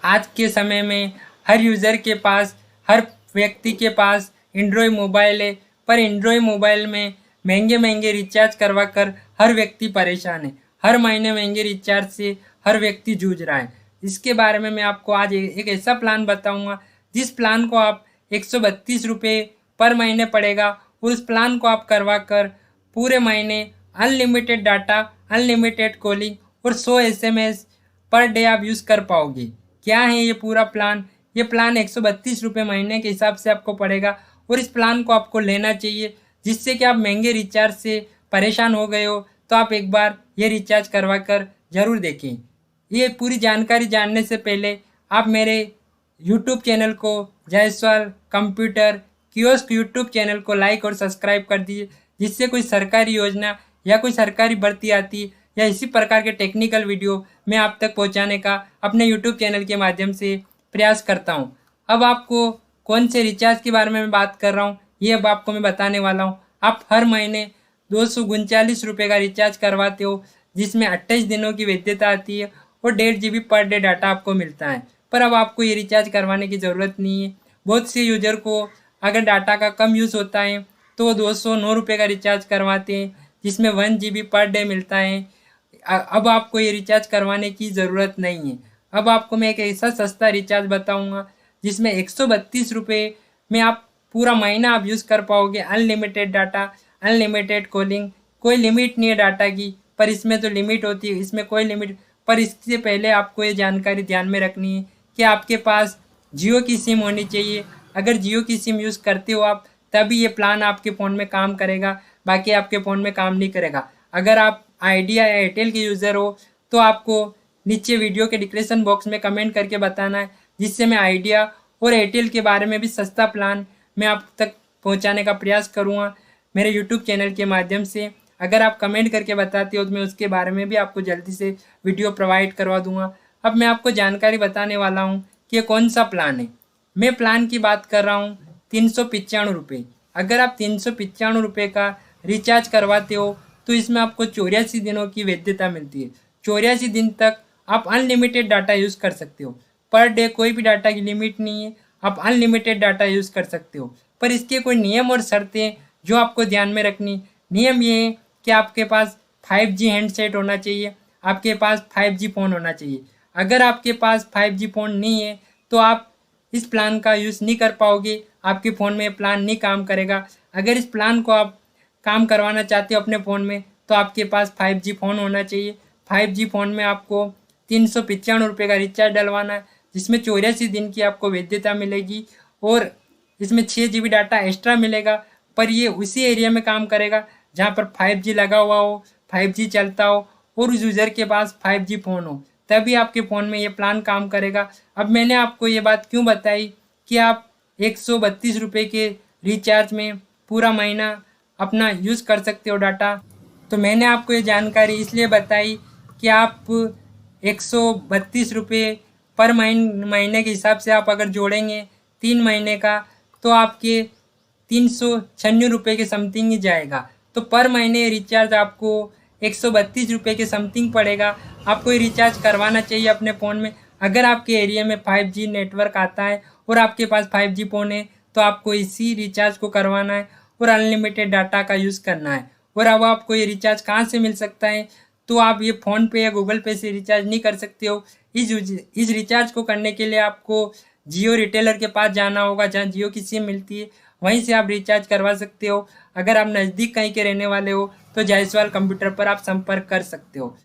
आज के समय में हर यूज़र के पास, हर व्यक्ति के पास एंड्रॉयड मोबाइल है, पर एंड्रॉयड मोबाइल में महंगे महंगे रिचार्ज करवा कर हर व्यक्ति परेशान है। हर महीने महंगे रिचार्ज से हर व्यक्ति जूझ रहा है। इसके बारे में मैं आपको आज एक ऐसा प्लान बताऊंगा जिस प्लान को आप 132 रुपये पर महीने पड़ेगा, और उस प्लान को आप करवा कर पूरे महीने अनलिमिटेड डाटा, अनलिमिटेड कॉलिंग और 100 SMS पर डे आप यूज़ कर पाओगे। क्या है ये पूरा प्लान? ये प्लान 132 रुपये महीने के हिसाब से आपको पड़ेगा, और इस प्लान को आपको लेना चाहिए, जिससे कि आप महंगे रिचार्ज से परेशान हो गए हो तो आप एक बार ये रिचार्ज करवा कर ज़रूर देखें। ये पूरी जानकारी जानने से पहले आप मेरे यूट्यूब चैनल को, Jaiswal computer kiosk YouTube channel को लाइक और सब्सक्राइब कर दीजिए, जिससे कोई सरकारी योजना या कोई सरकारी भर्ती आती है या इसी प्रकार के टेक्निकल वीडियो मैं आप तक पहुंचाने का अपने यूट्यूब चैनल के माध्यम से प्रयास करता हूं। अब आपको कौन से रिचार्ज के बारे में मैं बात कर रहा हूं, ये अब आपको मैं बताने वाला हूं। आप हर महीने 239 रुपये का रिचार्ज करवाते हो, जिसमें 28 दिनों की वैधता आती है और 1.5 GB पर डे डाटा आपको मिलता है। पर अब आपको ये रिचार्ज करवाने की ज़रूरत नहीं है। बहुत से यूजर को अगर डाटा का कम यूज़ होता है तो वो 209 रुपये का रिचार्ज करवाते हैं, जिसमें 1 GB पर डे मिलता है। अब आपको ये रिचार्ज करवाने की ज़रूरत नहीं है। अब आपको मैं एक ऐसा सस्ता रिचार्ज बताऊंगा जिसमें 132 रुपये में आप पूरा महीना आप यूज़ कर पाओगे। अनलिमिटेड डाटा, अनलिमिटेड कॉलिंग, कोई लिमिट नहीं है डाटा की, पर इसमें तो लिमिट होती है, इसमें कोई लिमिट। पर इससे पहले आपको ये जानकारी ध्यान में रखनी है कि आपके पास जियो की सिम होनी चाहिए। अगर जियो की सिम यूज़ करते हो आप, तभी ये प्लान आपके फ़ोन में काम करेगा, बाकी आपके फ़ोन में काम नहीं करेगा। अगर आप आइडिया या एयरटेल के यूज़र हो तो आपको नीचे वीडियो के डिस्क्रिप्शन बॉक्स में कमेंट करके बताना है, जिससे मैं आइडिया और एयरटेल के बारे में भी सस्ता प्लान मैं आप तक पहुंचाने का प्रयास करूंगा मेरे यूट्यूब चैनल के माध्यम से। अगर आप कमेंट करके बताते हो तो मैं उसके बारे में भी आपको जल्दी से वीडियो प्रोवाइड करवा दूंगा। अब मैं आपको जानकारी बताने वाला हूं कि ये कौन सा प्लान है। मैं प्लान की बात कर रहा हूं 395 रुपये। अगर आप 395 रुपये का रिचार्ज करवाते हो तो इसमें आपको 84 दिनों की वैधता मिलती है। 84 दिन तक आप अनलिमिटेड डाटा यूज़ कर सकते हो। पर डे कोई भी डाटा की लिमिट नहीं है, आप अनलिमिटेड डाटा यूज़ कर सकते हो। पर इसके कोई नियम और शर्तें जो आपको ध्यान में रखनी। नियम ये है कि आपके पास 5G हैंडसेट होना चाहिए, आपके पास 5G फ़ोन होना चाहिए। अगर आपके पास 5G फ़ोन नहीं है तो आप इस प्लान का यूज़ नहीं कर पाओगे, आपके फ़ोन में प्लान नहीं काम करेगा। अगर इस प्लान को आप काम करवाना चाहते हो अपने फ़ोन में तो आपके पास 5G फ़ोन होना चाहिए। 5G फ़ोन में आपको 395 रुपये का रिचार्ज डलवाना है, जिसमें 84 दिन की आपको वैधता मिलेगी और इसमें 6 GB डाटा एक्स्ट्रा मिलेगा। पर ये उसी एरिया में काम करेगा जहाँ पर 5G लगा हुआ हो, 5G चलता हो और उस यूज़र के पास 5G फ़ोन हो, तभी आपके फ़ोन में ये प्लान काम करेगा। अब मैंने आपको ये बात क्यों बताई कि आप 132 रुपये के रिचार्ज में पूरा महीना अपना यूज़ कर सकते हो डाटा, तो मैंने आपको ये जानकारी इसलिए बताई कि आप 132 रुपये पर महीने के हिसाब से आप अगर जोड़ेंगे 3 महीने का तो आपके 396 रुपये के समथिंग ही जाएगा। तो पर महीने रिचार्ज आपको 132 रुपये के समथिंग पड़ेगा। आपको ये रिचार्ज करवाना चाहिए अपने फ़ोन में। अगर आपके एरिया में 5G नेटवर्क आता है और आपके पास 5G फ़ोन है तो आपको इसी रिचार्ज को करवाना है और अनलिमिटेड डाटा का यूज़ करना है। और अब आपको ये रिचार्ज कहाँ से मिल सकता है, तो आप ये फ़ोन पे या गूगल पे से रिचार्ज नहीं कर सकते हो। इस रिचार्ज को करने के लिए आपको जियो रिटेलर के पास जाना होगा, जहाँ जियो की सिम मिलती है, वहीं से आप रिचार्ज करवा सकते हो। अगर आप नज़दीक कहीं के रहने वाले हो तो जायसवाल कंप्यूटर पर आप संपर्क कर सकते हो।